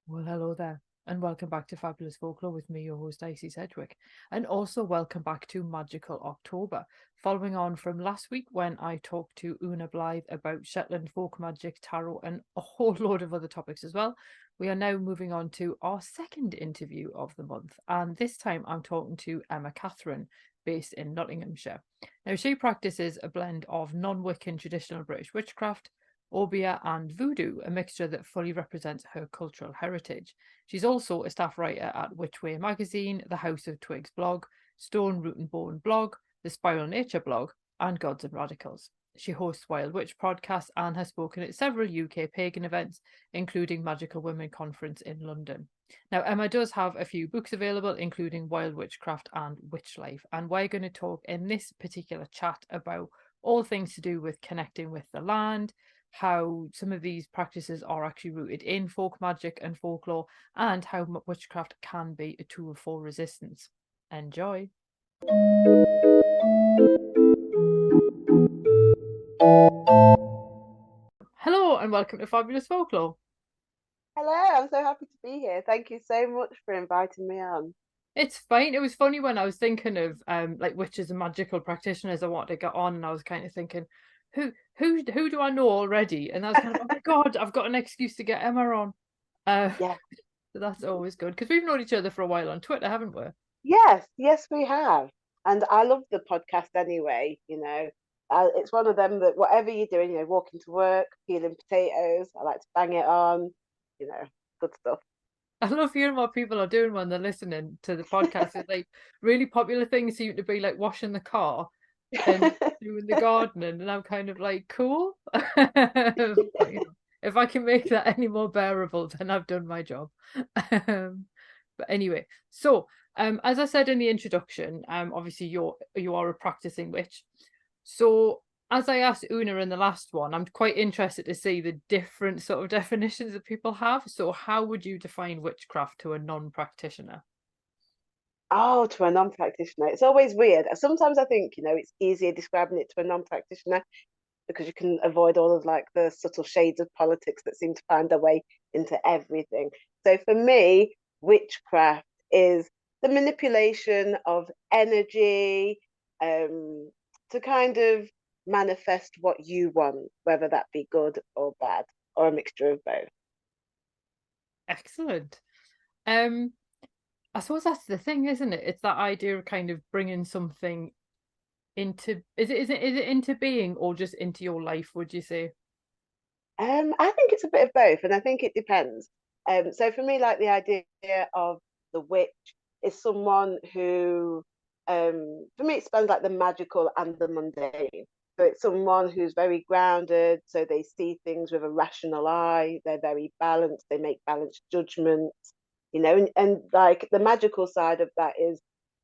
Well, hello there, and welcome back to Fabulous Folklore with me, your host, Dicey Sedgwick. And also welcome back to Magical October, following on from last week when I talked to Una Blythe about Shetland folk magic, tarot, and a whole load of other topics as well. We are now moving on to our second interview of the month, and this time I'm talking to Emma Kathryn, based in Nottinghamshire. Now, she practices a blend of non-Wiccan traditional British witchcraft, Obeah and Vodou, a mixture that fully represents her cultural heritage. She's also a staff writer at Witchway magazine, the House of Twigs blog, Stone, Root and Bone blog, the Spiral Nature blog, and Gods and Radicals. She hosts Wild Witch podcasts and has spoken at several UK pagan events, including Magical Women Conference in London. Now, Emma does have a few books available, including Wild Witchcraft and Witch Life, and we're going to talk in this particular chat about all things to do with connecting with the land, how some of these practices are actually rooted in folk magic and folklore, and how witchcraft can be a tool for resistance. Enjoy. Hello, and welcome to Fabulous Folklore. Hello, I'm so happy to be here. Thank you so much for inviting me on. It's fine. It was funny when I was thinking of like witches and magical practitioners I wanted to get on, and I was kind of thinking, who do I know already? And I was kind of, oh my god, I've got an excuse to get Emma on. Yeah. So that's always good because we've known each other for a while on Twitter, haven't we? Yes, we have. And I love the podcast anyway, It's one of them that whatever you're doing, walking to work, peeling potatoes, I like to bang it on, you know, good stuff. I love hearing what people are doing when they're listening to the podcast. It's like really popular things seem to be like washing the car and doing the gardening, and I'm kind of like, cool. But, if I can make that any more bearable, then I've done my job. But anyway, so as I said in the introduction, obviously you are a practicing witch. So as I asked Una in the last one, I'm quite interested to see the different sort of definitions that people have. So how would you define witchcraft to a non-practitioner? Oh, to a non-practitioner. It's always weird. Sometimes I think, it's easier describing it to a non-practitioner because you can avoid all of like the subtle shades of politics that seem to find their way into everything. So for me, witchcraft is the manipulation of energy to kind of manifest what you want, whether that be good or bad or a mixture of both. Excellent. Um, I suppose that's the thing, isn't it? It's that idea of kind of bringing something into is it into being or just into your life, would you say? I think it's a bit of both, and I think it depends. So for me, like the idea of the witch is someone who, for me, it spans like the magical and the mundane. So it's someone who's very grounded, so they see things with a rational eye. They're very balanced. They make balanced judgments, and like the magical side of that is,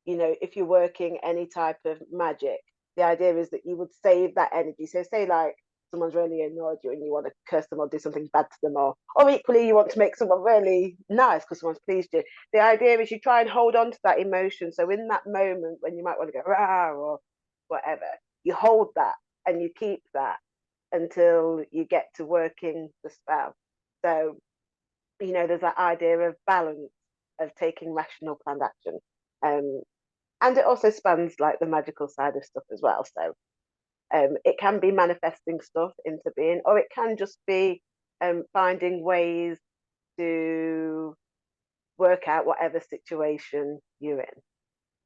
if you're working any type of magic, the idea is that you would save that energy. So say like someone's really annoyed you and you want to curse them or do something bad to them, or equally you want to make someone really nice because someone's pleased you. The idea is you try and hold on to that emotion. So in that moment when you might want to go rah or whatever, you hold that and you keep that until you get to working the spell. So, there's that idea of balance, of taking rational planned action. Um, and it also spans like the magical side of stuff as well. So it can be manifesting stuff into being, or it can just be finding ways to work out whatever situation you're in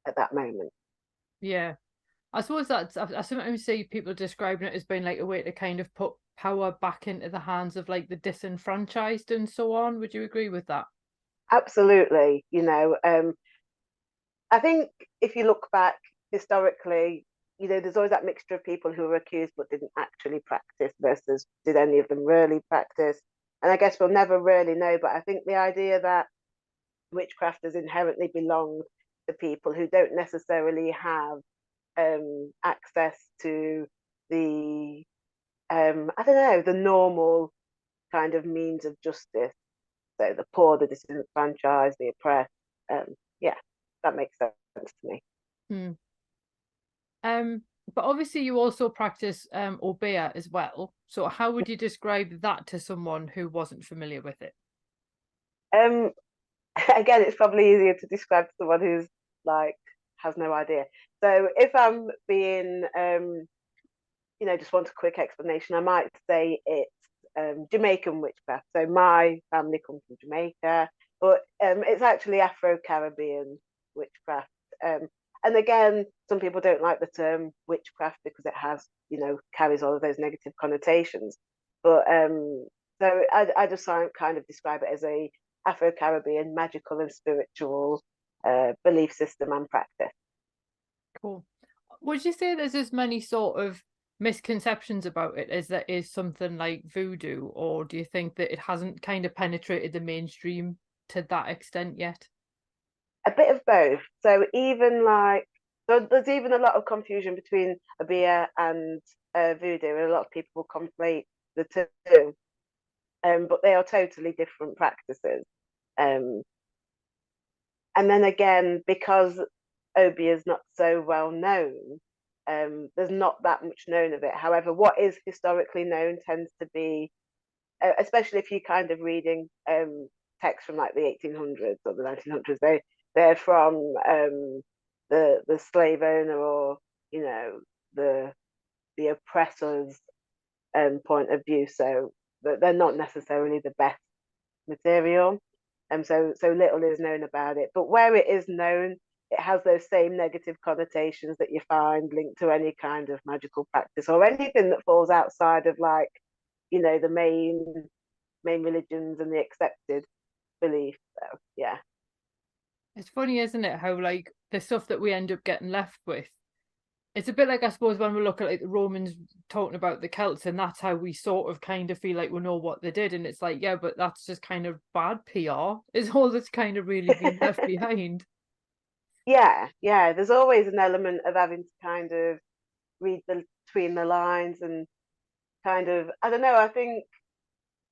at that moment. Yeah. I suppose I sometimes see people describing it as being like a way to kind of put power back into the hands of like the disenfranchised and so on. Would you agree with that? Absolutely. I think if you look back historically, there's always that mixture of people who were accused but didn't actually practice versus did any of them really practice. And I guess we'll never really know, but I think the idea that witchcraft has inherently belonged to people who don't necessarily have access to the I don't know, the normal kind of means of justice. So the poor, the disenfranchised, the oppressed. Yeah, that makes sense to me. Hmm. Um, but obviously you also practice Obeah as well. So how would you describe that to someone who wasn't familiar with it? Um, again, it's probably easier to describe to someone who's like has no idea. So if I'm being, just want a quick explanation, I might say it's Jamaican witchcraft. So my family comes from Jamaica, but it's actually Afro-Caribbean witchcraft. Um, and again, some people don't like the term witchcraft because it has, carries all of those negative connotations. But so I just kind of describe it as a Afro-Caribbean magical and spiritual belief system and practice. Cool. Would you say there's as many sort of misconceptions about it as there is something like voodoo, or do you think that it hasn't kind of penetrated the mainstream to that extent yet? A bit of both. So even there's even a lot of confusion between Obeah and voodoo, and a lot of people will conflate the two. But they are totally different practices. Um, and then again, because Obeah is not so well known, there's not that much known of it. However, what is historically known tends to be, especially if you're kind of reading texts from like the 1800s or the 1900s, they're from the slave owner, or the the oppressor's point of view. So they're not necessarily the best material, and so little is known about it. But where it is known, it has those same negative connotations that you find linked to any kind of magical practice or anything that falls outside of like the main religions and the accepted belief. So yeah. It's funny, isn't it, how like the stuff that we end up getting left with. It's a bit like, I suppose, when we look at like the Romans talking about the Celts, and that's how we sort of kind of feel like we know what they did. And it's like, yeah, but that's just kind of bad PR, is all that's kind of really been left behind. Yeah. There's always an element of having to kind of read between the lines and kind of, I don't know, I think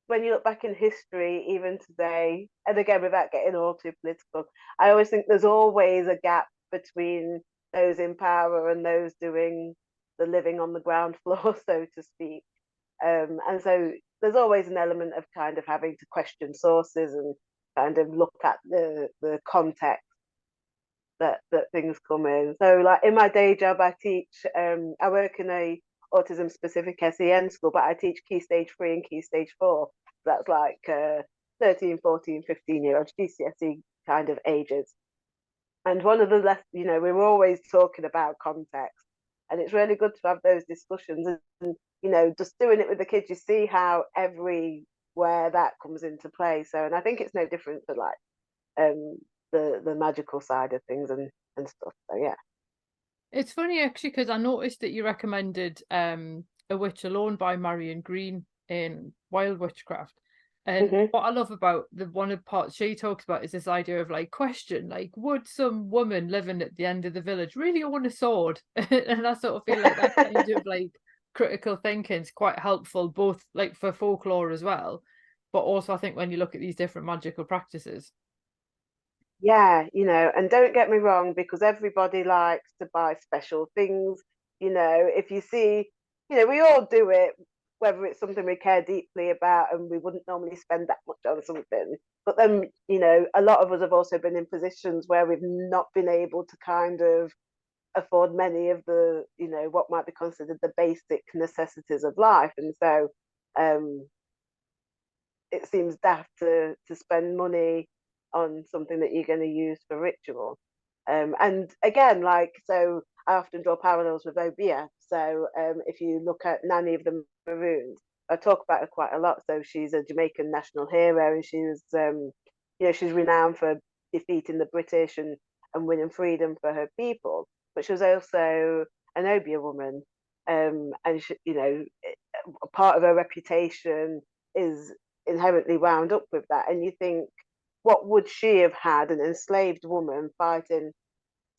when you look back in history, even today, and again, without getting all too political, I always think there's always a gap between those in power and those doing the living on the ground floor, so to speak. And so there's always an element of kind of having to question sources and kind of look at the context that things come in. So like in my day job, I work in a autism specific SEN school, but I teach key stage 3 and key stage 4. That's like 13, 14, 15 year old GCSE kind of ages. And one of the we were always talking about context, and it's really good to have those discussions. And just doing it with the kids, you see how everywhere that comes into play. So, and I think it's no different for like um, the magical side of things and stuff. So yeah. It's funny actually, because I noticed that you recommended A Witch Alone by Marion Green in Wild Witchcraft. And Mm-hmm. what I love about the one of the parts she talks about is this idea of like question, like, would some woman living at the end of the village really own a sword? And I sort of feel like that kind of like critical thinking is quite helpful, both like for folklore as well, but also I think when you look at these different magical practices. Yeah, and don't get me wrong, because everybody likes to buy special things. If you see, we all do it, whether it's something we care deeply about and we wouldn't normally spend that much on something. But then, a lot of us have also been in positions where we've not been able to kind of afford many of the, what might be considered the basic necessities of life. And so um, it seems daft to spend money on something that you're going to use for ritual. And again, like, so I often draw parallels with Obeah. So if you look at Nanny of the Maroons, I talk about her quite a lot. So she's a Jamaican national hero, and she's renowned for defeating the British and winning freedom for her people. But she was also an Obeah woman, and part of her reputation is inherently wound up with that. And you think, what would she have had, an enslaved woman fighting,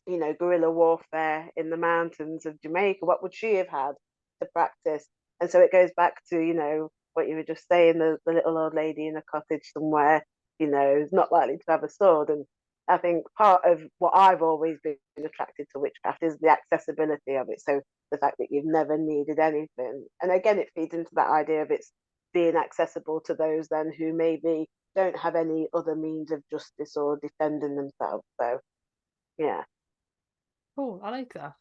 guerrilla warfare in the mountains of Jamaica? What would she have had to practice? And so it goes back to, what you were just saying, the little old lady in a cottage somewhere, is not likely to have a sword. And I think part of what I've always been attracted to witchcraft is the accessibility of it. So the fact that you've never needed anything. And again, it feeds into that idea of it's being accessible to those then who maybe don't have any other means of justice or defending themselves. So yeah. Cool, I like that.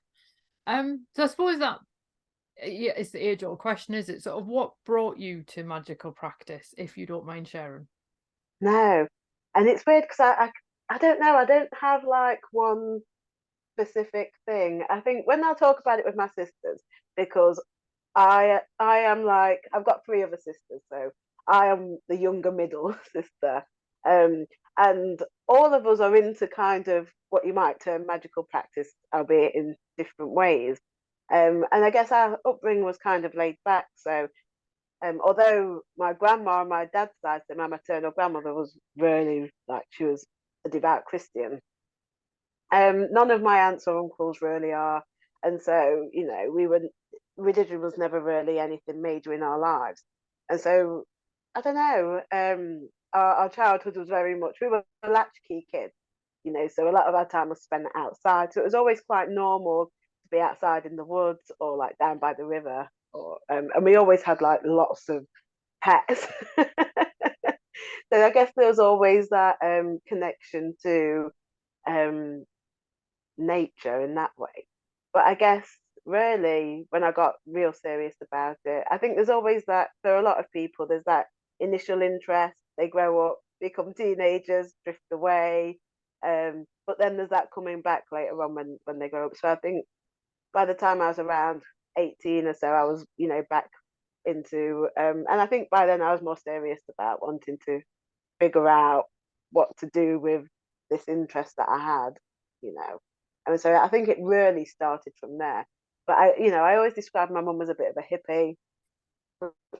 So I suppose that yeah, it's the age-old question, is it? Sort of what brought you to magical practice, if you don't mind sharing? No. And it's weird because I don't know, I don't have like one specific thing. I think when I talk about it with my sisters, because I am like, I've got three other sisters, so I am the younger middle sister. Um, and all of us are into kind of what you might term magical practice, albeit in different ways. And I guess our upbringing was kind of laid back. So although my grandma on my dad's side, so my maternal grandmother was really like, she was a devout Christian. None of my aunts or uncles really are, and so religion was never really anything major in our lives, and so I don't know. Our childhood was very much, we were latchkey kids, so a lot of our time was spent outside. So it was always quite normal to be outside in the woods or like down by the river, or and we always had like lots of pets. So I guess there was always that connection to um, nature in that way. But I guess really, when I got real serious about it, I think there's always that, for a lot of people, there's that initial interest. They grow up, become teenagers, drift away. But then there's that coming back later on when they grow up. So I think by the time I was around 18 or so, I was, back into, and I think by then I was more serious about wanting to figure out what to do with this interest that I had, you know. And so I think it really started from there. But I always described my mum as a bit of a hippie,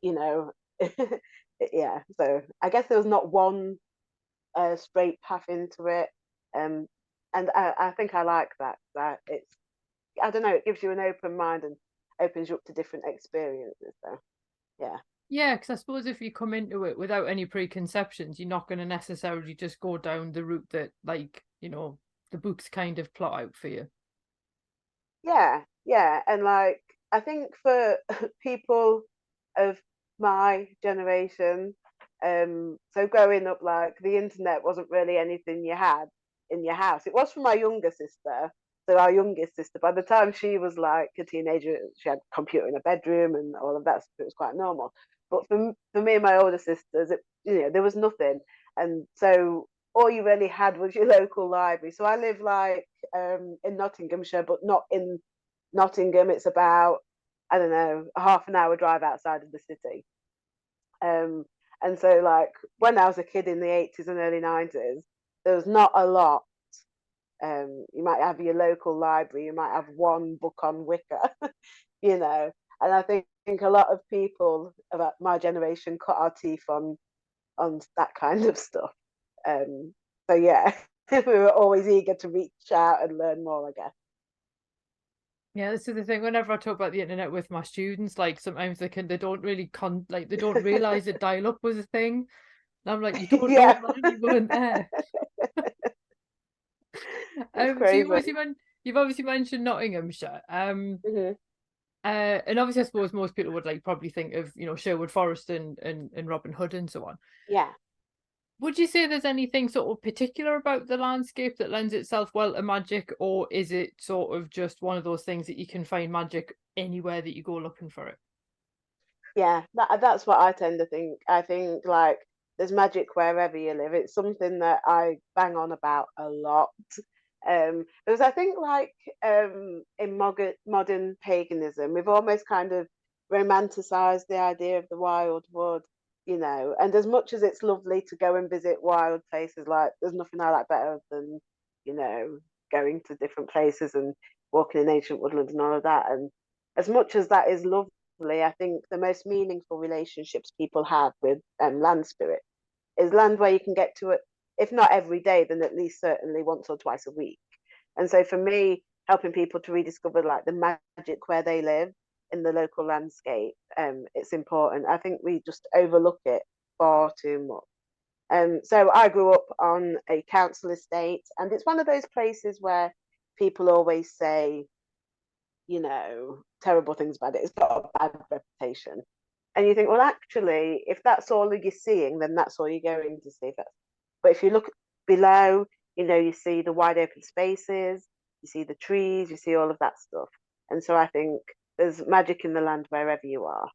you know. Yeah. So I guess there was not one straight path into it. Um, and I think I like that. That it's, I don't know, it gives you an open mind and opens you up to different experiences. So yeah. Yeah, because I suppose if you come into it without any preconceptions, you're not going to necessarily just go down the route that, like, the books kind of plot out for you. Yeah, and like I think for people of my generation, so growing up, like the internet wasn't really anything you had in your house. It was for my younger sister. So our youngest sister, by the time she was like a teenager, she had a computer in her bedroom and all of that stuff. It was quite normal. But for me and my older sisters, there was nothing, and so all you really had was your local library. So I live like in Nottinghamshire, but not in Nottingham. It's about, I don't know, a half an hour drive outside of the city. Um, and so, like, when I was a kid in the 80s and early 90s, there was not a lot. You might have your local library, you might have one book on Wicca, you know. And I think a lot of people of my generation cut our teeth on that kind of stuff. So yeah, we were always eager to reach out and learn more, I guess. Yeah, this is the thing. Whenever I talk about the internet with my students, like sometimes they don't really they don't realize that dial-up was a thing. And I'm like, you don't know, Yeah, man, you weren't there. it's So crazy. you've obviously mentioned Nottinghamshire. Mm-hmm. And obviously I suppose most people would like probably think of, Sherwood Forest and Robin Hood and so on. Yeah. Would you say there's anything sort of particular about the landscape that lends itself well to magic, or is it sort of just one of those things that you can find magic anywhere that you go looking for it? Yeah, that's what I tend to think. I think like there's magic wherever you live. It's something that I bang on about a lot. Because I think like in modern paganism, we've almost kind of romanticized the idea of the wild wood. And as much as it's lovely to go and visit wild places, like there's nothing I like better than, you know, going to different places and walking in ancient woodlands and all of that. And as much as that is lovely, I think the most meaningful relationships people have with land spirit is land where you can get to it, if not every day, then at least certainly once or twice a week. And so for me, helping people to rediscover like the magic where they live in the local landscape, it's important. I think we just overlook it far too much. So I grew up on a council estate, and it's one of those places where people always say, terrible things about it. It's got a bad reputation. And you think, well, actually, if that's all you're seeing, then that's all you're going to see. But if you look below, you see the wide open spaces, you see the trees, you see all of that stuff. And so I think there's magic in the land wherever you are.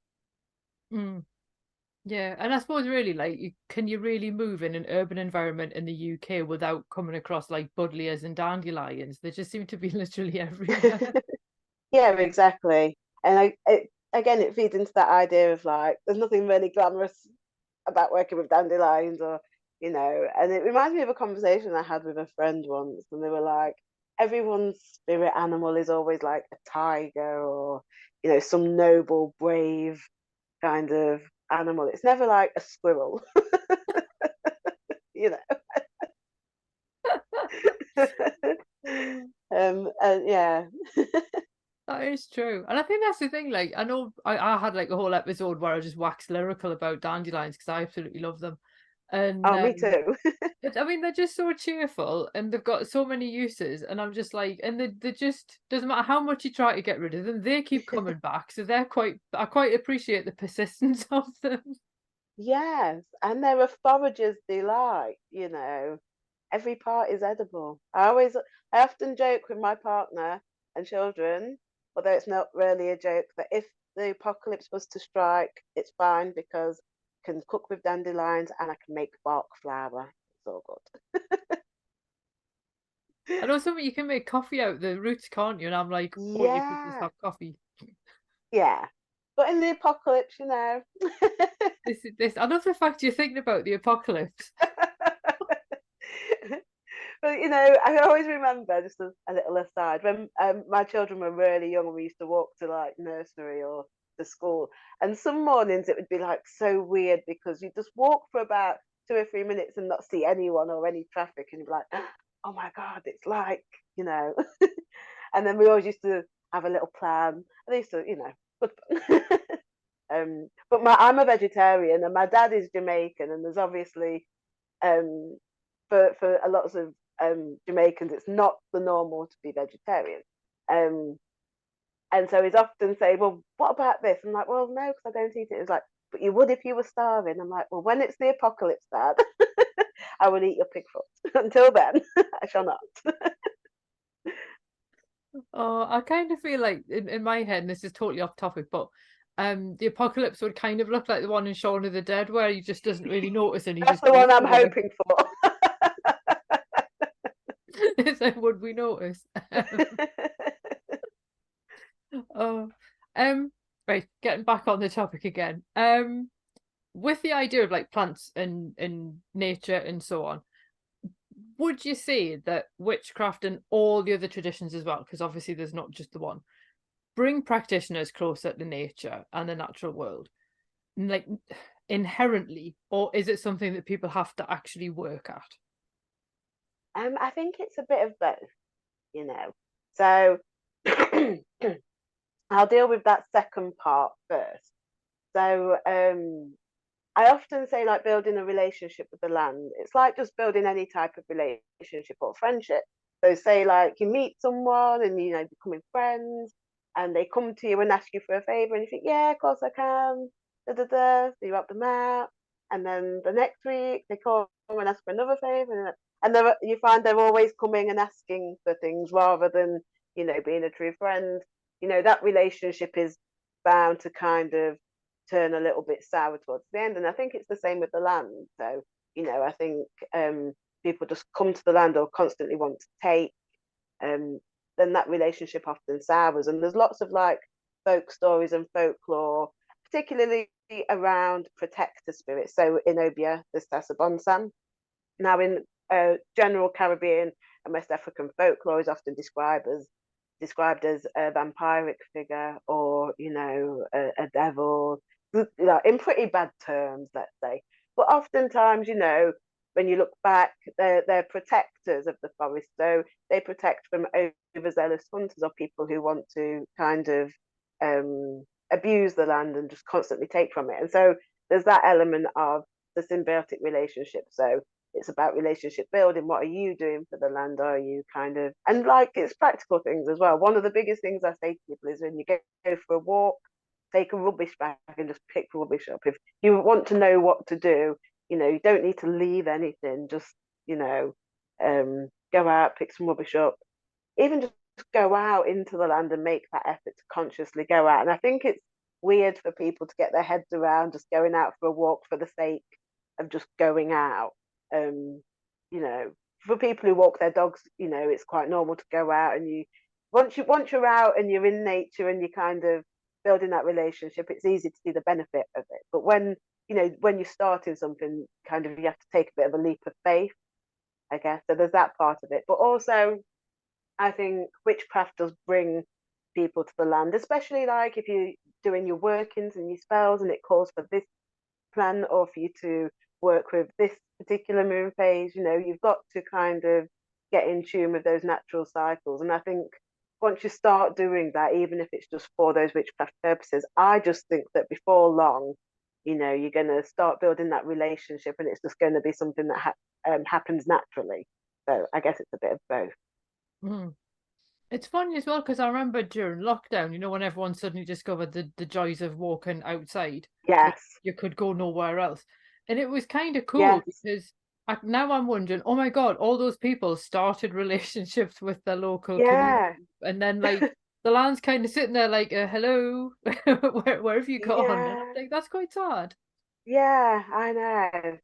Mm. Yeah, and I suppose really like can you really move in an urban environment in the UK without coming across like buddleias and dandelions? They just seem to be literally everywhere. Yeah, exactly. And again, it feeds into that idea of like, there's nothing really glamorous about working with dandelions, or, and it reminds me of a conversation I had with a friend once, and they were like, everyone's spirit animal is always like a tiger, or, some noble, brave kind of animal. It's never like a squirrel, you know. And yeah. That is true. And I think that's the thing. Like, I know I had like a whole episode where I just waxed lyrical about dandelions because I absolutely love them. And Oh, me too. I mean, they're just so cheerful and they've got so many uses. And I'm just like, and they just, doesn't matter how much you try to get rid of them, they keep coming back. So I quite appreciate the persistence of them. Yes, and they're a forager's delight, Every part is edible. I often joke with my partner and children, although it's not really a joke, that if the apocalypse was to strike, it's fine because I can cook with dandelions and I can make bark flour. It's all I know something you can make coffee out of the roots, can't you? And I'm like, won't you people just Yeah, have coffee? yeah. But in the apocalypse, This. I love the fact you're thinking about the apocalypse. But I always remember, just a little aside, when my children were really young, we used to walk to like nursery or to school, and some mornings it would be like so weird because you just walk for about 2 or 3 minutes and not see anyone or any traffic, and you'd be like, oh my god, it's like, you know. And then we always used to have a little plan. And they used to, good fun. But I'm a vegetarian and my dad is Jamaican, and there's obviously um, for a lot of Jamaicans, it's not the normal to be vegetarian. Um, and so he's often say, well, what about this? I'm like, well, no, because I don't eat it. It's like, but you would if you were starving. I'm like, well, when it's the apocalypse, Dad, I will eat your pig foot. Until then, I shall not. Oh, I kind of feel like in my head, and this is totally off topic, but the apocalypse would kind of look like the one in Shaun of the Dead where he just doesn't really notice and he That's just the goes one I'm for it. hoping for. It's like, would we notice? Oh, right, getting back on the topic again. With the idea of like plants and nature and so on, would you say that witchcraft and all the other traditions as well, because obviously there's not just the one, bring practitioners closer to nature and the natural world, like inherently, or is it something that people have to actually work at? I think it's a bit of both, you know. So I'll deal with that second part first. So I often say, like, building a relationship with the land, it's like just building any type of relationship or friendship. So say like you meet someone and becoming friends, and they come to you and ask you for a favor, and you think, yeah, of course I can. Da da da. So you help them out, and then the next week they come and ask for another favor, and you find they're always coming and asking for things rather than being a true friend. That relationship is bound to kind of turn a little bit sour towards the end. And I think it's the same with the land. So, I think people just come to the land or constantly want to take, um, then that relationship often sours. And there's lots of like folk stories and folklore, particularly around protector spirits. So in Obeah, there's Tessa Bonsam. Now in general Caribbean and West African folklore is often described as a vampiric figure, or a devil, in pretty bad terms, let's say. But oftentimes, when you look back, they're protectors of the forest, so they protect from overzealous hunters or people who want to kind of abuse the land and just constantly take from it. And so there's that element of the symbiotic relationship. So it's about relationship building. What are you doing for the land? Are you kind of, and like, it's practical things as well. One of the biggest things I say to people is when you go for a walk, take a rubbish bag and just pick rubbish up. If you want to know what to do, you don't need to leave anything. Just, go out, pick some rubbish up, even just go out into the land and make that effort to consciously go out. And I think it's weird for people to get their heads around just going out for a walk for the sake of just going out. You know, for people who walk their dogs, it's quite normal to go out, and once you're out and you're in nature and you're kind of building that relationship, it's easy to see the benefit of it. But when you're starting something, kind of you have to take a bit of a leap of faith, I guess. So there's that part of it. But also I think witchcraft does bring people to the land, especially like if you're doing your workings and your spells and it calls for this plan or for you to work with this particular moon phase. You've got to kind of get in tune with those natural cycles. And I think once you start doing that, even if it's just for those witchcraft purposes, I just think that before long, you're going to start building that relationship, and it's just going to be something that happens naturally. So I guess it's a bit of both. Mm. It's funny as well because I remember during lockdown, when everyone suddenly discovered the joys of walking outside, Yes. you could go nowhere else. And it was kind of cool Yes. because now I'm wondering, oh my God, all those people started relationships with their local community. Yeah. And then like the land's kind of sitting there like, hello, where have you gone? And I'm Yeah. like, that's quite sad. Yeah, I know.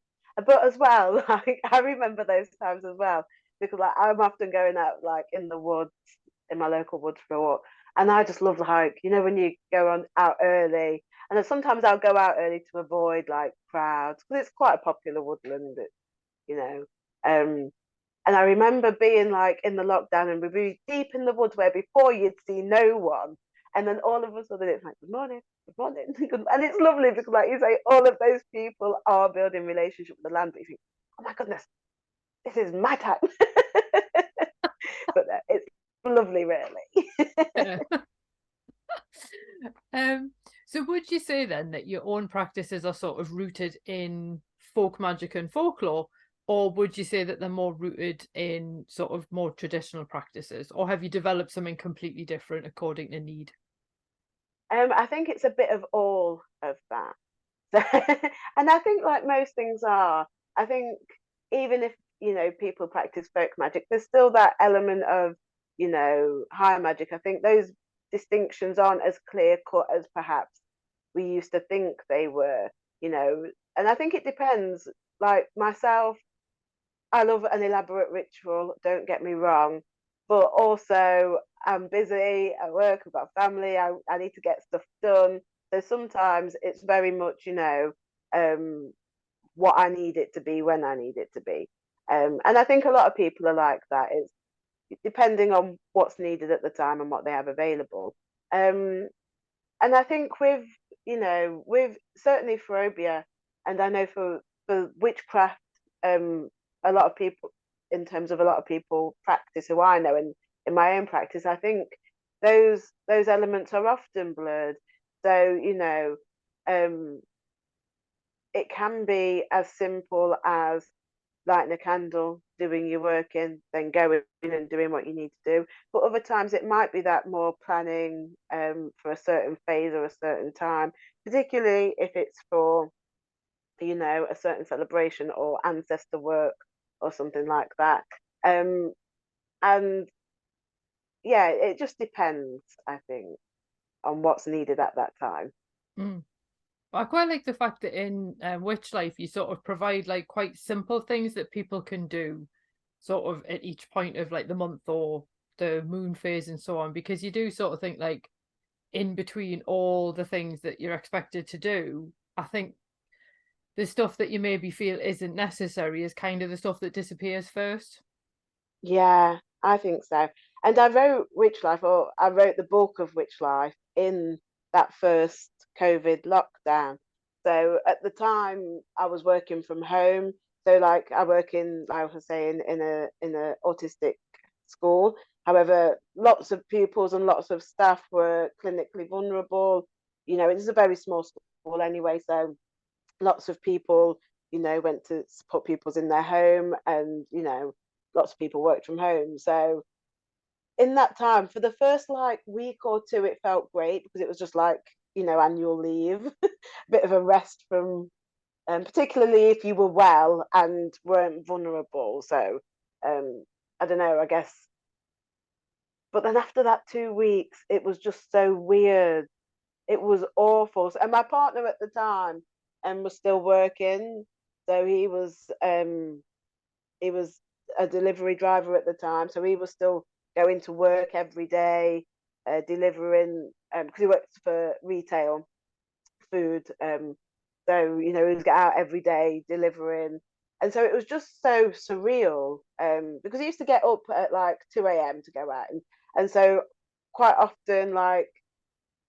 But as well, like I remember those times as well because like I'm often going out like in the woods, in my local woods for a walk, and I just love like when you go on out early, and then sometimes I'll go out early to avoid like crowds because it's quite a popular woodland, you know. Um, and I remember being like in the lockdown and we'd be deep in the woods where before you'd see no one. And then all of a sudden it's like, good morning, good morning. And it's lovely because, like you say, all of those people are building relationship with the land. But you think, oh my goodness, this is my time. But it's lovely, really. Yeah. Um, so would you say then that your own practices are sort of rooted in folk magic and folklore, or would you say that they're more rooted in sort of more traditional practices, or have you developed something completely different according to need? I think it's a bit of all of that. And I think like most things are, I think even if people practice folk magic, there's still that element of high magic. I think those distinctions aren't as clear cut as perhaps we used to think they were. And I think it depends. Like myself, I love an elaborate ritual, don't get me wrong, but also I'm busy at work, I've got a family, I need to get stuff done. So sometimes it's very much, um, what I need it to be when I need it to be. And I think a lot of people are like that. It's depending on what's needed at the time and what they have available. Um, and I think with certainly for Obeah, and I know for witchcraft, a lot of people, in terms of a lot of people practice who I know, and in my own practice, I think those elements are often blurred. So um, it can be as simple as lighting a candle, doing your work in, then going and doing what you need to do. But other times it might be that more planning for a certain phase or a certain time, particularly if it's for, a certain celebration or ancestor work or something like that. And yeah, it just depends, I think, on what's needed at that time. Mm. I quite like the fact that in Witch Life you sort of provide like quite simple things that people can do sort of at each point of like the month or the moon phase and so on, because you do sort of think like in between all the things that you're expected to do, I think the stuff that you maybe feel isn't necessary is kind of the stuff that disappears first. Yeah, I think so. And I wrote Witch Life, or I wrote the bulk of Witch Life in that first COVID lockdown. So at the time, I was working from home. So like I work in, like I was saying, in a autistic school. However, lots of pupils and lots of staff were clinically vulnerable. It is a very small school anyway, so lots of people, went to support pupils in their home, and lots of people worked from home. So in that time, for the first like week or two, it felt great because it was just like annual leave, a bit of a rest from, particularly if you were well and weren't vulnerable. So I don't know, I guess. But then after that 2 weeks, it was just so weird. It was awful. And my partner at the time was still working, so he was a delivery driver at the time, so he was still going to work every day, delivering, because he works for retail food. So he would get out every day delivering, and so it was just so surreal. Because he used to get up at like 2 a.m. to go out, and so quite often, like,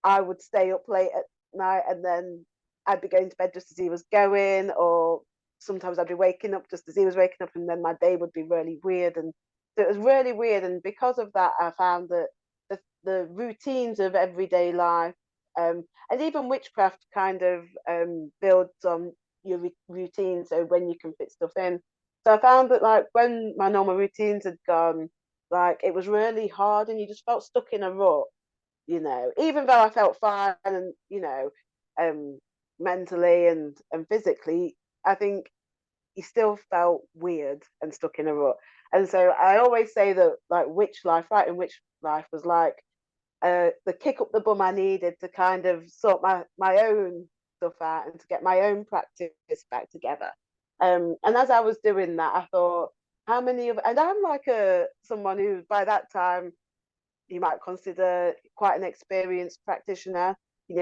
I would stay up late at night, and then I'd be going to bed just as he was going, or sometimes I'd be waking up just as he was waking up, and then my day would be really weird. And so it was really weird. And because of that, I found that the routines of everyday life, and even witchcraft kind of builds on your routine, so when you can fit stuff in. So I found that, like, when my normal routines had gone, like, it was really hard, and you just felt stuck in a rut, even though I felt fine, and um, mentally and physically, I think he still felt weird and stuck in a rut. And so I always say that, like, writing witch life was like the kick up the bum I needed to kind of sort my own stuff out and to get my own practice back together. And as I was doing that, I thought, and I'm like someone who by that time you might consider quite an experienced practitioner.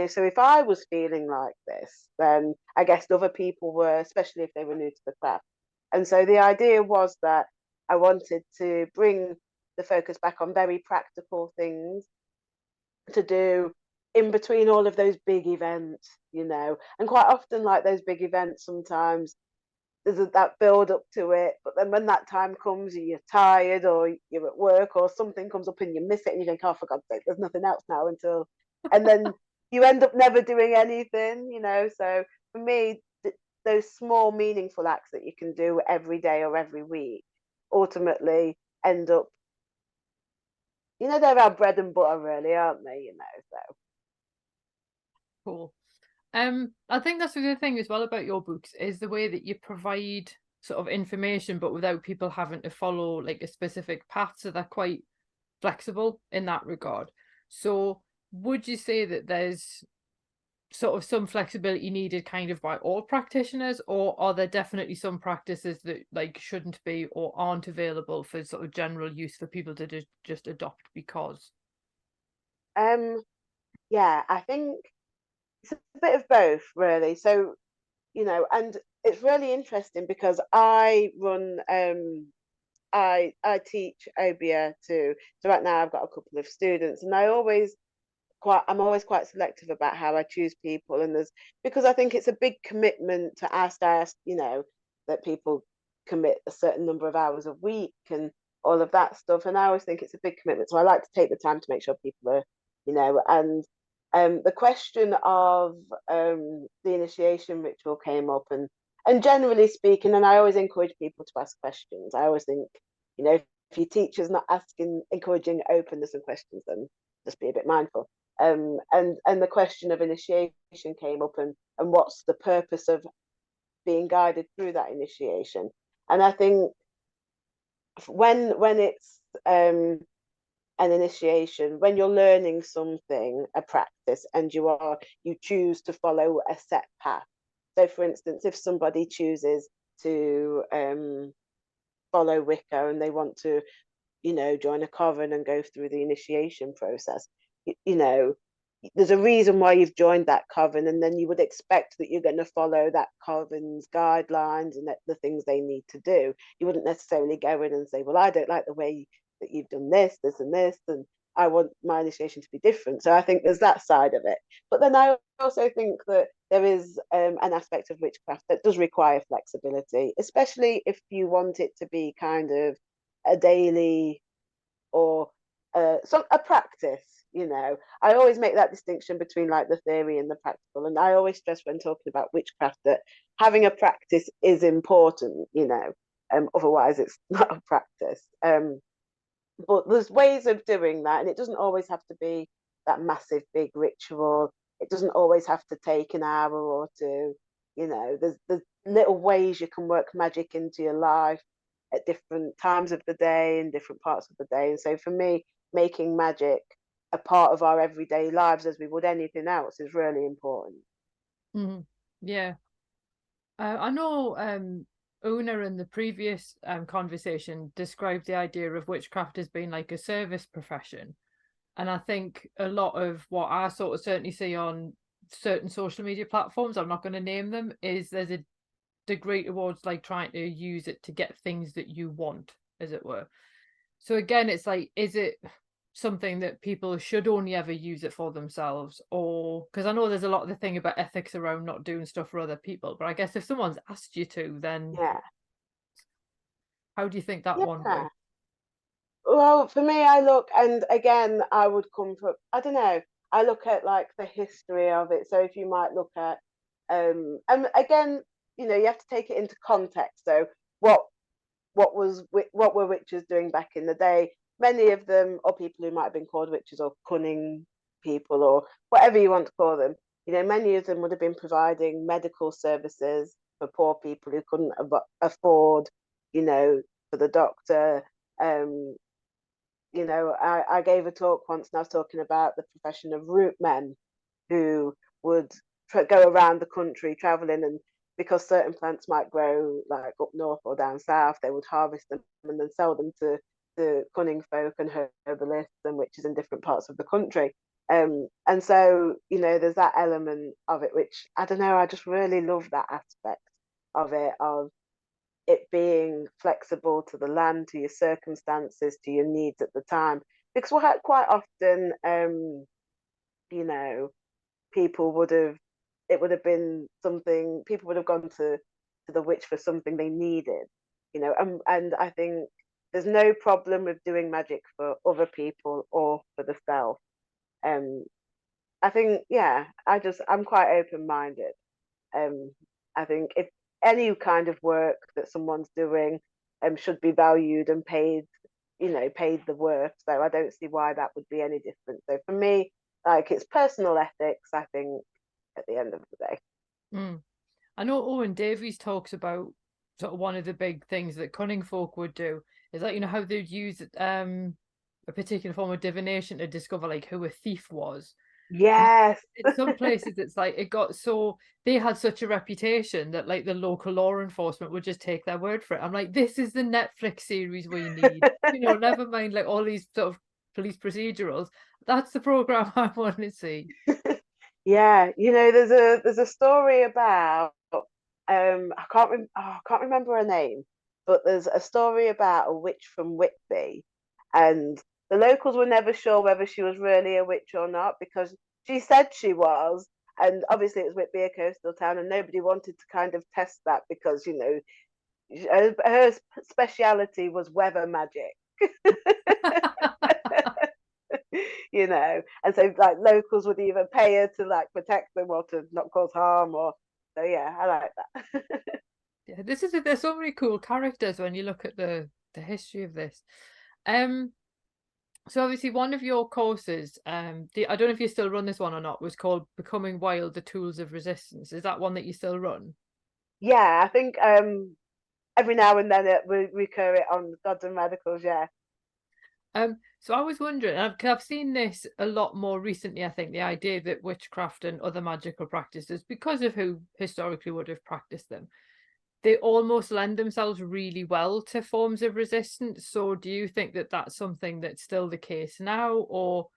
So if I was feeling like this, then I guess other people were, especially if they were new to the craft. And so the idea was that I wanted to bring the focus back on very practical things to do in between all of those big events. And quite often, like, those big events, sometimes there's that build up to it, but then when that time comes, you're tired, or you're at work, or something comes up and you miss it, and you think, oh, for God's sake, there's nothing else now until, and then you end up never doing anything. So for me, those small meaningful acts that you can do every day or every week ultimately end up, they're our bread and butter, really, aren't they? So Cool. I think that's the good thing as well about your books is the way that you provide sort of information, but without people having to follow like a specific path. So they're quite flexible in that regard. So would you say that there's sort of some flexibility needed kind of by all practitioners, or are there definitely some practices that like shouldn't be or aren't available for sort of general use for people to just adopt because? yeah, I think it's a bit of both, really. So, and it's really interesting because I teach Obeah too. So right now I've got a couple of students, and I'm always quite selective about how I choose people, and because I think it's a big commitment to ask, that people commit a certain number of hours a week and all of that stuff. And I always think it's a big commitment, so I like to take the time to make sure people are, and the question of the initiation ritual came up, and generally speaking, and I always encourage people to ask questions. I always think, if your teacher's not encouraging openness and questions, then just be a bit mindful. And the question of initiation came up, and what's the purpose of being guided through that initiation. And I think when it's an initiation, when you're learning something, a practice, and you choose to follow a set path. So for instance, if somebody chooses to follow Wicca, and they want to join a coven and go through the initiation process, there's a reason why you've joined that coven, and then you would expect that you're going to follow that coven's guidelines and the things they need to do. You wouldn't necessarily go in and say, well, I don't like the way that you've done this, and this, and I want my initiation to be different. So I think there's that side of it. But then I also think that there is an aspect of witchcraft that does require flexibility, especially if you want it to be kind of a daily or a practice. I always make that distinction between, like, the theory and the practical, and I always stress when talking about witchcraft that having a practice is important. Otherwise it's not a practice. But there's ways of doing that, and it doesn't always have to be that massive big ritual. it doesn't always have to take an hour or two. You know, there's little ways you can work magic into your life at different times of the day and different parts of the day. And so for me, making magic a part of our everyday lives as we would anything else is really important. Yeah. I know Una in the previous conversation described the idea of witchcraft as being like a service profession. And I think a lot of what I sort of certainly see on certain social media platforms, I'm not going to name them, is there's a degree towards like trying to use it to get things that you want, as it were. So again, it's like, is it something that people should only ever use it for themselves? Or because I know there's a lot of the thing about ethics around not doing stuff for other people, but I guess if someone's asked you to, then Yeah. how do you think that one Yeah. works? Well, for me, I look, and again, I would come from, I don't know, I look at like the history of it. So if you might look at, and again, you know, you have to take it into context. So what what were witches doing back in the day? Many of them, or people who might have been called witches or cunning people or whatever you want to call them, you know, many of them would have been providing medical services for poor people who couldn't afford, you know, for the doctor. Um, you know, I gave a talk once and I was talking about the profession of root men who would go around the country traveling, and because certain plants might grow like up north or down south, they would harvest them and then sell them to the cunning folk and herbalists and witches in different parts of the country. And so, you know, there's that element of it, which I don't know, I just really love that aspect of it being flexible to the land, to your circumstances, to your needs at the time. Because quite often, you know, people would have, it would have been something, people would have gone to the witch for something they needed, you know, and I think there's no problem with doing magic for other people or for the self. Um, I think, yeah, I'm quite open minded. Um, I think if any kind of work that someone's doing should be valued and paid, you know, paid the worth. So I don't see why that would be any different. So for me, like it's personal ethics, I think, at the end of the day. Mm. I know Owen Davies talks about sort of one of the big things that cunning folk would do is like, you know, how they'd use a particular form of divination to discover like who a thief was. And Yes. in some places it's like it got so they had such a reputation that like the local law enforcement would just take their word for it. I'm like, this is the Netflix series we need. You know, never mind like all these sort of police procedurals. That's the program I want to see. Yeah, you know, there's a story about I can't remember her name, but there's a story about a witch from Whitby, and the locals were never sure whether she was really a witch or not because she said she was, and obviously it was Whitby, a coastal town, and nobody wanted to kind of test that because you know her speciality was weather magic. You know, and so like locals would either pay her to like protect them or to not cause harm, or so yeah, I like that. Yeah, this is there's so many cool characters when you look at the history of this. Um, so obviously one of your courses, I don't know if you still run this one or not, was called Becoming Wild: The Tools of Resistance. Is that one that you still run? Yeah, I think every now and then we recur it on Gods and Radicals. Yeah. So I was wondering, and I've seen this a lot more recently, I think, the idea that witchcraft and other magical practices, because of who historically would have practiced them, they almost lend themselves really well to forms of resistance. So do you think that that's something that's still the case now, or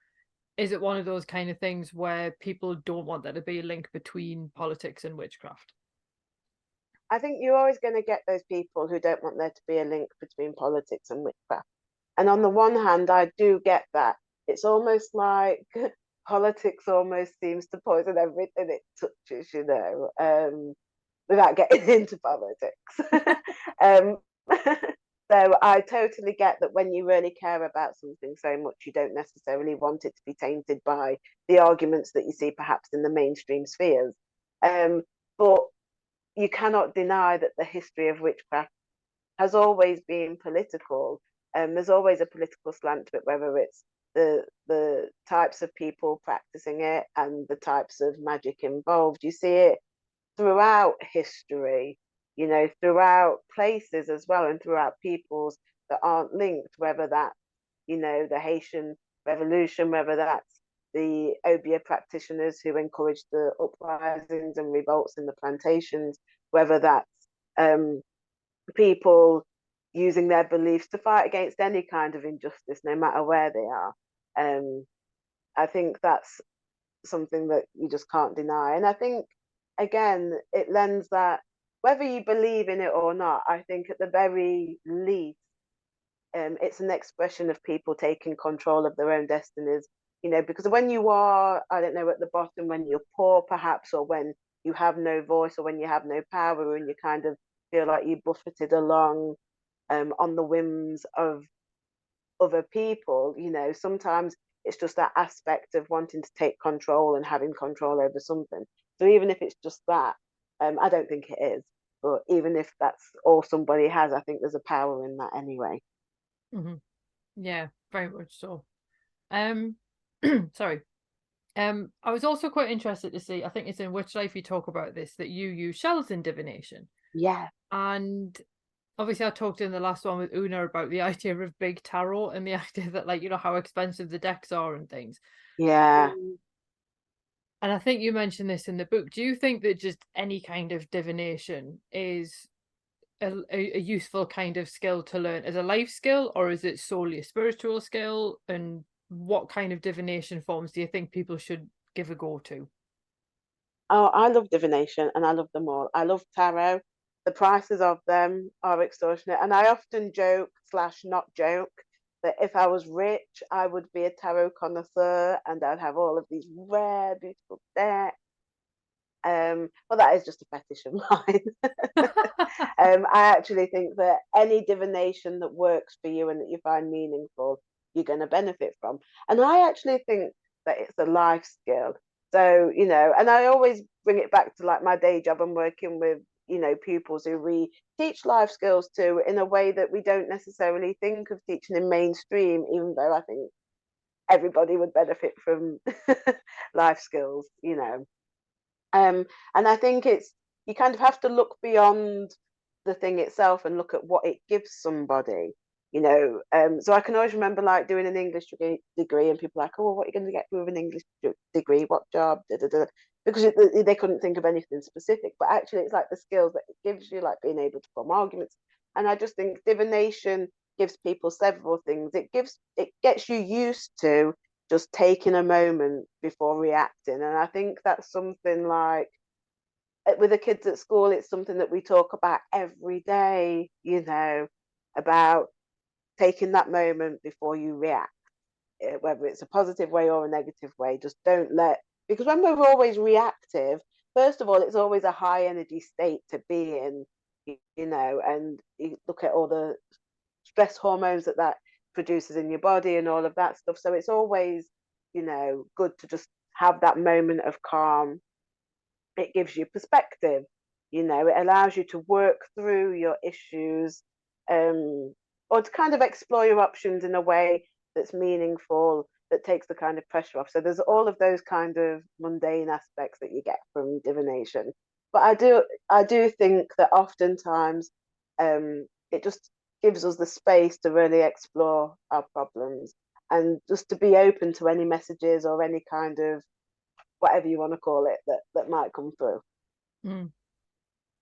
is it one of those kind of things where people don't want there to be a link between politics and witchcraft? I think you're always going to get those people who don't want there to be a link between politics and witchcraft. And on the one hand, I do get that. It's almost like politics almost seems to poison everything it touches, you know, without getting into politics. um, so I totally get that when you really care about something so much, you don't necessarily want it to be tainted by the arguments that you see perhaps in the mainstream spheres. But you cannot deny that the history of witchcraft has always been political. There's always a political slant to it, whether it's the types of people practicing it and the types of magic involved. You see it throughout history, throughout places as well, and throughout peoples that aren't linked, whether that's, the Haitian Revolution, whether that's the Obeah practitioners who encouraged the uprisings and revolts in the plantations, whether that's people using their beliefs to fight against any kind of injustice, no matter where they are. I think that's something that you just can't deny. And I think, again, it lends that, whether you believe in it or not, I think at the very least, it's an expression of people taking control of their own destinies, because when you are, I don't know, at the bottom, when you're poor perhaps, or when you have no voice, or when you have no power, and you kind of feel like you buffeted along on the whims of other people, sometimes it's just that aspect of wanting to take control and having control over something. So even if it's just that, I don't think it is, but even if that's all somebody has, I think there's a power in that anyway. Yeah, very much so. Sorry. I was also quite interested to see, I think it's in Witch Life you talk about this, that you use shells in divination. Yeah. And obviously I talked in the last one with Una about the idea of big tarot and the idea that, like, how expensive the decks are and things. Yeah. And I think you mentioned this in the book. Do you think that just any kind of divination is a useful kind of skill to learn as a life skill, or is it solely a spiritual skill? And what kind of divination forms do you think people should give a go to? Oh, I love divination and I love them all. I love tarot. The prices of them are extortionate. And I often joke slash not joke that if I was rich, I would be a tarot connoisseur and I'd have all of these rare, beautiful decks. Well, that is just a fetish of mine. I actually think that any divination that works for you and that you find meaningful, you're going to benefit from. And I actually think that it's a life skill. So, and I always bring it back to like my day job. I'm working with, pupils who we teach life skills to in a way that we don't necessarily think of teaching in mainstream, even though I think everybody would benefit from life skills, and I think you kind of have to look beyond the thing itself and look at what it gives somebody, So I can always remember like doing an English degree and people like, oh, well, what are you going to get with an English degree? What job? Da, da, da. Because they couldn't think of anything specific. But actually, it's like the skills that it gives you, like being able to form arguments. And I just think divination gives people several things. It gets you used to just taking a moment before reacting. And I think that's something like with the kids at school, it's something that we talk about every day, about taking that moment before you react, whether it's a positive way or a negative way. Just don't because when we're always reactive, first of all, it's always a high energy state to be in, and you look at all the stress hormones that produces in your body and all of that stuff. So it's always, good to just have that moment of calm. It gives you perspective, it allows you to work through your issues, or to kind of explore your options in a way that's meaningful, that takes the kind of pressure off. So there's all of those kind of mundane aspects that you get from divination. But I do think that oftentimes it just gives us the space to really explore our problems and just to be open to any messages or any kind of whatever you want to call it that might come through.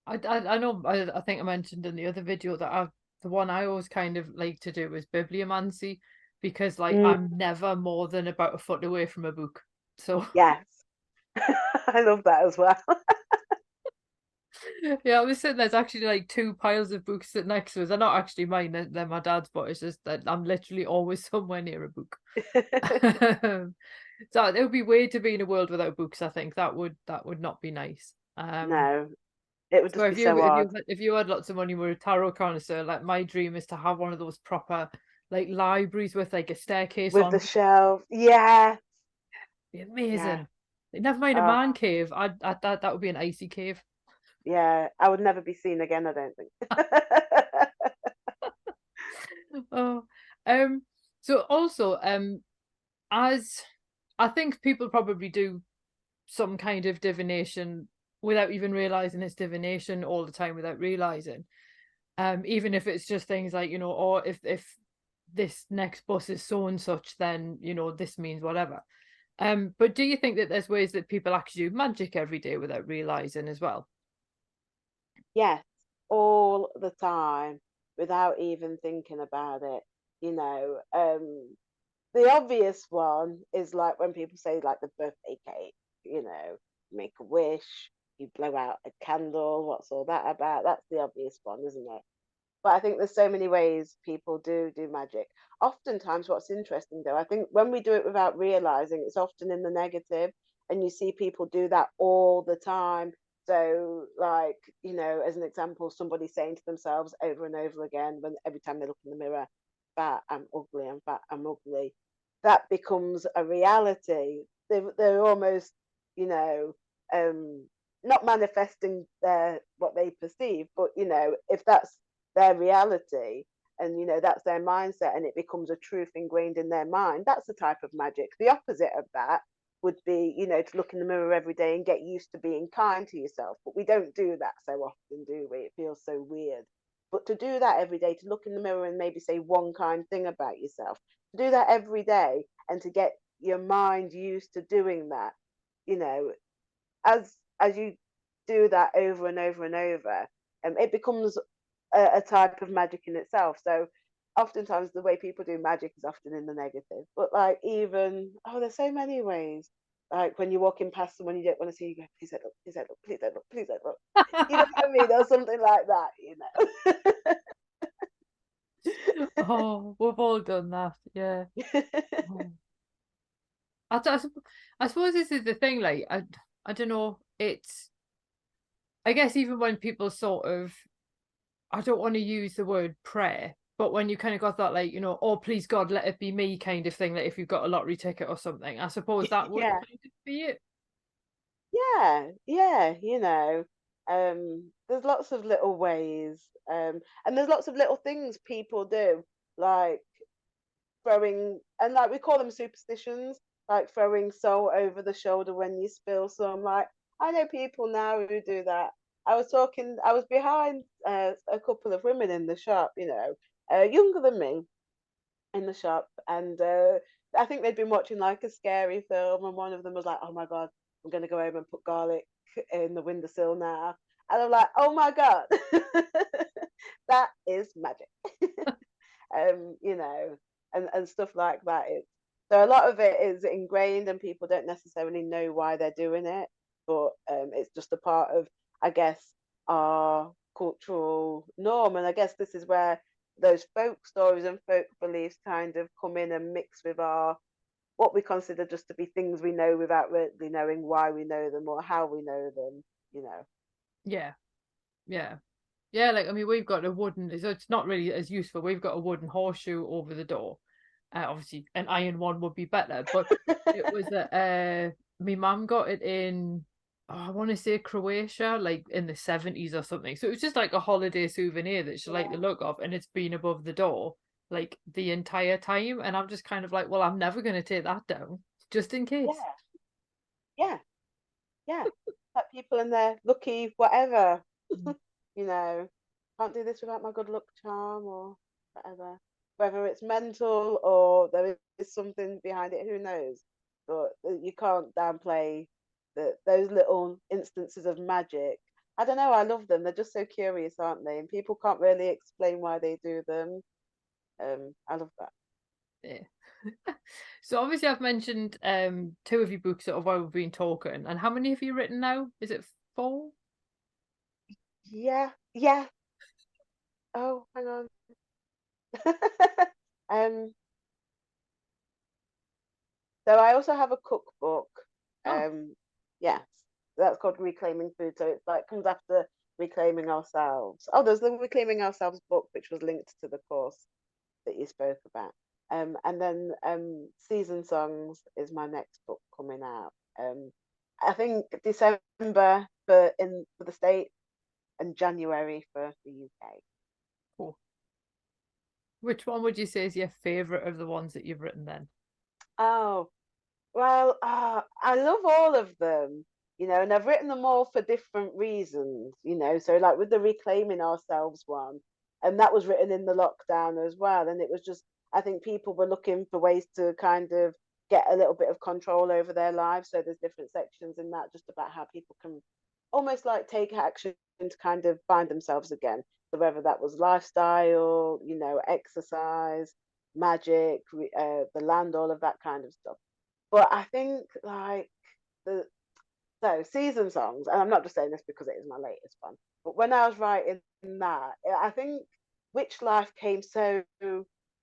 I know, I think I mentioned in the other video that the one I always kind of like to do is bibliomancy, because like I'm never more than about a foot away from a book. So Yes. I love that as well. yeah, I was saying there's actually like two piles of books sitting next to us. They're not actually mine, they're my dad's, but it's just that I'm literally always somewhere near a book. So it would be weird to be in a world without books. I think that would not be nice. No, it would So just be so odd. if you had lots of money, were a tarot connoisseur, like my dream is to have one of those proper like libraries with like a staircase With the on. shelf. Yeah. Be Yeah. amazing. Never mind a Oh, man cave. That would be an icy cave. yeah. I would never be seen again, I don't think. Oh, So also, as I think people probably do some kind of divination without even realizing it's divination all the time without realizing. Even if it's just things like, or if this next bus is so and such, then this means whatever. But do you think that there's ways that people actually do magic every day without realizing as well? Yes, all the time without even thinking about it. You know, the obvious one is like when people say like the birthday cake, make a wish, you blow out a candle, what's all that about? That's the obvious one, isn't it? But I think there's so many ways people do magic. Oftentimes, what's interesting though, I think when we do it without realizing, it's often in the negative, and you see people do that all the time. So, like, as an example, somebody saying to themselves over and over again, when every time they look in the mirror, fat, I'm ugly, I'm fat, I'm ugly. That becomes a reality. They're almost, you know, um, not manifesting what they perceive, but if that's their reality and that's their mindset and it becomes a truth ingrained in their mind, that's the type of magic. The opposite of that would be to look in the mirror every day and get used to being kind to yourself, but we don't do that so often, do we? It feels so weird. But to do that every day, to look in the mirror and maybe say one kind thing about yourself, to do that every day and to get your mind used to doing that, you know as you do that over and over and over, it becomes a type of magic in itself. So oftentimes the way people do magic is often in the negative. But like even there's so many ways. Like when you're walking past someone you don't want to see, you go, please don't look, please don't look, please don't look, please don't look. You know what I mean? Or something like that. Oh, we've all done that. Yeah. Oh. I suppose this is the thing. Like, I don't know. I guess even when people sort of, I don't want to use the word prayer, but when you kind of got that, like, oh, please God, let it be me kind of thing, that if you've got a lottery ticket or something, I suppose that would Yeah. kind of be it. Yeah, there's lots of little ways, and there's lots of little things people do, like throwing, and like we call them superstitions, like throwing salt over the shoulder when you spill some. Like I know people now who do that. I was behind a couple of women in the shop, younger than me in the shop, and I think they'd been watching like a scary film, and one of them was like, "Oh my God, I'm gonna go home and put garlic in the windowsill now," and I'm like, "Oh my God, that is magic." You know, and stuff like that. So a lot of it is ingrained, and people don't necessarily know why they're doing it, but it's just a part of, I guess, our cultural norm. And I guess this is where those folk stories and folk beliefs kind of come in and mix with our what we consider just to be things we know without really knowing why we know them or how we know them. You know. Yeah, yeah. Yeah, like I mean, we've got a wooden, so it's not really as useful. We've got a wooden horseshoe over the door. Obviously, an iron one would be better, but it was my mum got it in, oh, I want to say Croatia, like in the 70s or something. So it was just like a holiday souvenir that she liked the Yeah. look of, and it's been above the door like the entire time. And I'm just kind of like, well, I'm never going to take that down, just in case. Yeah. Yeah. Yeah. Like people in their lucky whatever. Mm. you know, can't do this without my good luck charm or whatever. Whether it's mental or there is something behind it, who knows? But you can't downplay those little instances of magic. I don't know, I love them. They're just so curious, aren't they? And people can't really explain why they do them. I love that. Yeah. So obviously I've mentioned two of your books sort of while we've been talking. And how many have you written now? Is it four? Yeah, yeah. Oh, hang on. um, So I also have a cookbook. Oh, Yes, that's called Reclaiming Food. So it's like comes after Reclaiming Ourselves. Oh, there's the Reclaiming Ourselves book, which was linked to the course that you spoke about. And then Season Songs is my next book coming out. I think December for the States and January for the UK. cool. Which one would you say is your favourite of the ones that you've written then? Oh, well, I love all of them, and I've written them all for different reasons. So, like with the Reclaiming Ourselves one, and that was written in the lockdown as well. And it was just, I think people were looking for ways to kind of get a little bit of control over their lives. So, there's different sections in that just about how people can almost like take action to kind of find themselves again. So, whether that was lifestyle, exercise, magic, the land, all of that kind of stuff. But I think like the season songs, and I'm not just saying this because it is my latest one, but when I was writing that, I think Witch Life came so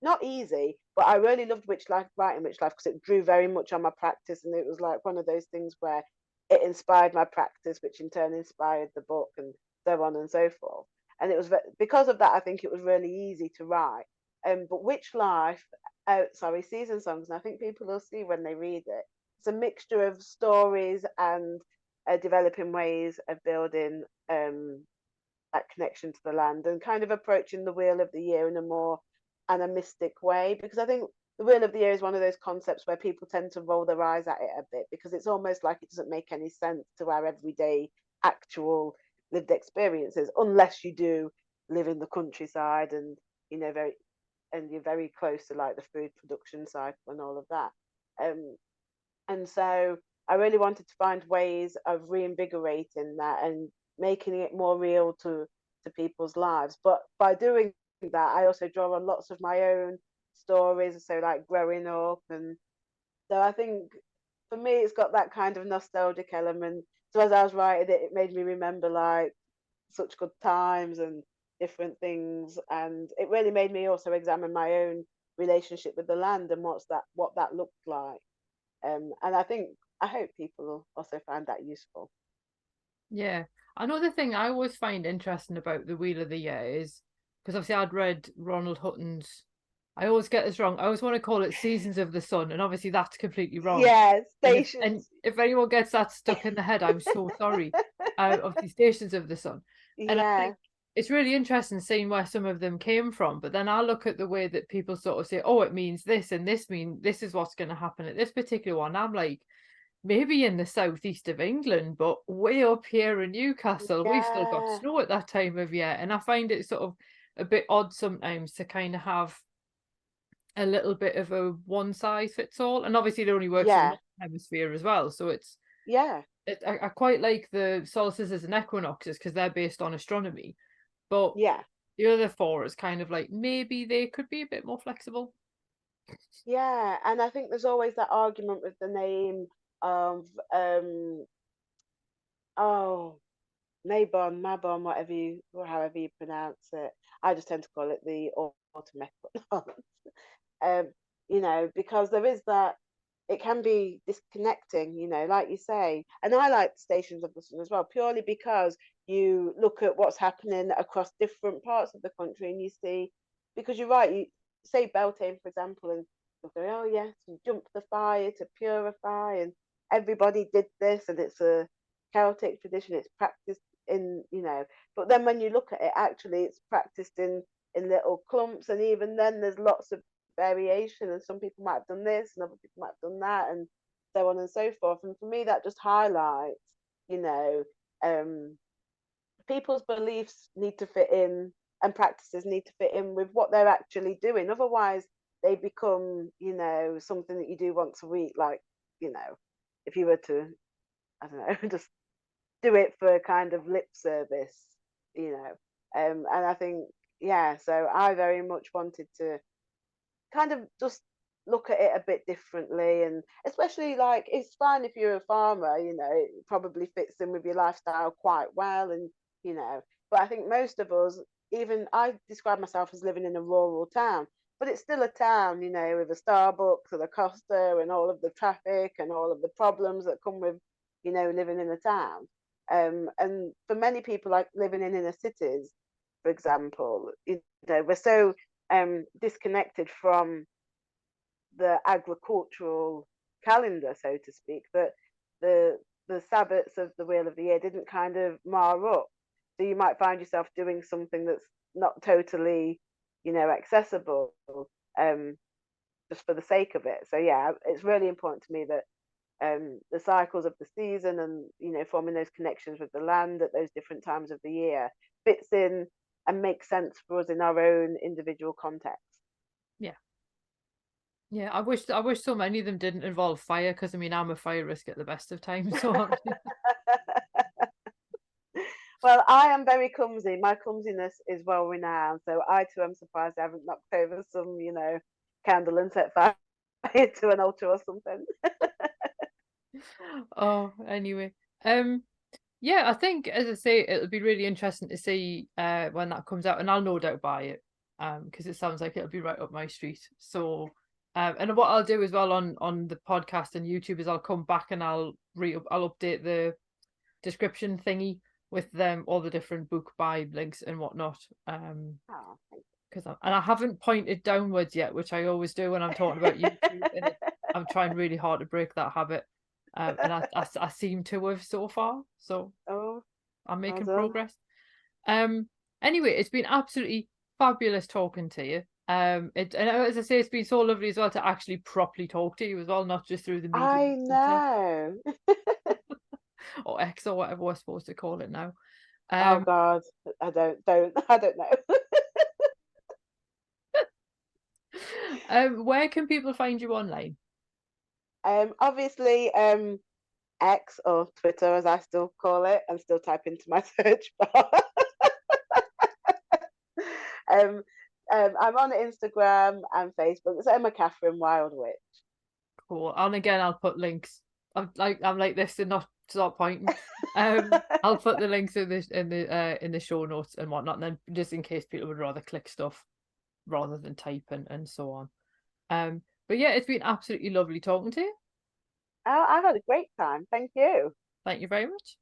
not easy, but I really loved Witch Life, writing Witch Life, because it drew very much on my practice, and it was like one of those things where it inspired my practice, which in turn inspired the book, and so on and so forth. And it was because of that, I think it was really easy to write. But Witch Life, sorry, season songs, and I think people will see when they read it. It's a mixture of stories and developing ways of building that connection to the land, and kind of approaching the Wheel of the Year in a more animistic way, because I think the Wheel of the Year is one of those concepts where people tend to roll their eyes at it a bit, because it's almost like it doesn't make any sense to our everyday actual lived experiences, unless you do live in the countryside and very, and you're very close to like the food production cycle and all of that. And so I really wanted to find ways of reinvigorating that and making it more real to people's lives. But by doing that, I also draw on lots of my own stories, so like growing up. And so I think for me, it's got that kind of nostalgic element. So as I was writing it, it made me remember like such good times and different things, and it really made me also examine my own relationship with the land and what that looked like. And I hope people will also find that useful. Yeah. Another thing I always find interesting about the Wheel of the Year is because obviously I'd read Ronald Hutton's. I always get this wrong. I always want to call it Seasons of the Sun, and obviously that's completely wrong. Yeah, And stations. if anyone gets that stuck in the head, I'm so sorry. Obviously, Stations of the Sun, and I Yeah, think it's really interesting seeing where some of them came from. But then I look at the way that people sort of say, "Oh, it means this, and this is what's going to happen at this particular one." I'm like, maybe in the southeast of England, but way up here in Newcastle, we've still got yeah, snow at that time of year. And I find it sort of a bit odd sometimes to kind of have a little bit of a one size fits all. And obviously, it only works in yeah, one hemisphere as well. So yeah, I quite like the solstices and equinoxes because they're based on astronomy. But yeah, the other four is kind of like maybe they could be a bit more flexible. yeah. And I think there's always that argument with the name of oh, Mabon, however you pronounce it. I just tend to call it the autumn equinox. um, because there is that, it can be disconnecting, like you say. And I like Stations of the Sun as well, purely because you look at what's happening across different parts of the country and you see, because you're right, you say Beltane, for example, and you go, oh, yes, you jump the fire to purify, and everybody did this, and it's a Celtic tradition, it's practiced in. But then when you look at it, actually, it's practiced in little clumps, and even then, there's lots of variation, and some people might have done this and other people might have done that, and so on and so forth. And for me, that just highlights, you know um people's beliefs need to fit in, and practices need to fit in with what they're actually doing. Otherwise they become, something that you do once a week, like, if you were to, I don't know, just do it for kind of lip service, you know and I think, yeah, so I very much wanted to kind of just look at it a bit differently. And especially, like, it's fine if you're a farmer, it probably fits in with your lifestyle quite well. And but I think most of us, even I describe myself as living in a rural town, but it's still a town, with a Starbucks and a Costa and all of the traffic and all of the problems that come with living in a town. And for many people, like living in inner cities, for example, we're so disconnected from the agricultural calendar, so to speak, that the Sabbats of the Wheel of the Year didn't kind of mar up. So you might find yourself doing something that's not totally accessible, just for the sake of it. So yeah, it's really important to me that the cycles of the season and forming those connections with the land at those different times of the year fits in and makes sense for us in our own individual context. Yeah, I wish so many of them didn't involve fire, because I mean I'm a fire risk at the best of times. So Well, I am very clumsy. My clumsiness is well renowned, so I too am surprised I haven't knocked over some, candle and set fire to an altar or something. oh, anyway, yeah, I think, as I say, it'll be really interesting to see when that comes out, and I'll no doubt buy it, because it sounds like it'll be right up my street. So, and what I'll do as well on the podcast and YouTube is I'll come back and I'll update the description thingy with them all the different book buy links and whatnot. Because I haven't pointed downwards yet, which I always do when I'm talking about YouTube, and I'm trying really hard to break that habit. And I seem to have so far, so I'm making progress. Anyway, it's been absolutely fabulous talking to you. And as I say, it's been so lovely as well to actually properly talk to you as well, not just through the medium I of Twitter. know. Or X or whatever we're supposed to call it now. Oh God, I don't know. Where can people find you online? Obviously, X, or Twitter as I still call it, and still type into my search bar. I'm on Instagram and Facebook. It's Emma Kathryn Wild Witch. Cool. And again, I'll put links. I'm like this and not stop pointing. I'll put the links in the show notes and whatnot, and then just in case people would rather click stuff rather than type and so on. But yeah, it's been absolutely lovely talking to you. Oh, I've had a great time. Thank you. Thank you very much.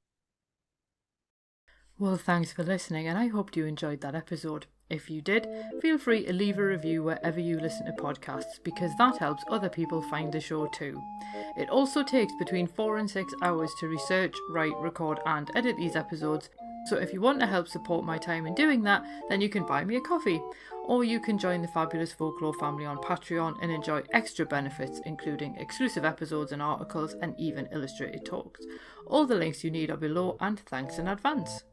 Well, thanks for listening, and I hope you enjoyed that episode. If you did, feel free to leave a review wherever you listen to podcasts, because that helps other people find the show too. It also takes between 4 and 6 hours to research, write, record and edit these episodes, so if you want to help support my time in doing that, then you can buy me a coffee, or you can join the Fabulous Folklore family on Patreon and enjoy extra benefits, including exclusive episodes and articles and even illustrated talks. All the links you need are below, and thanks in advance.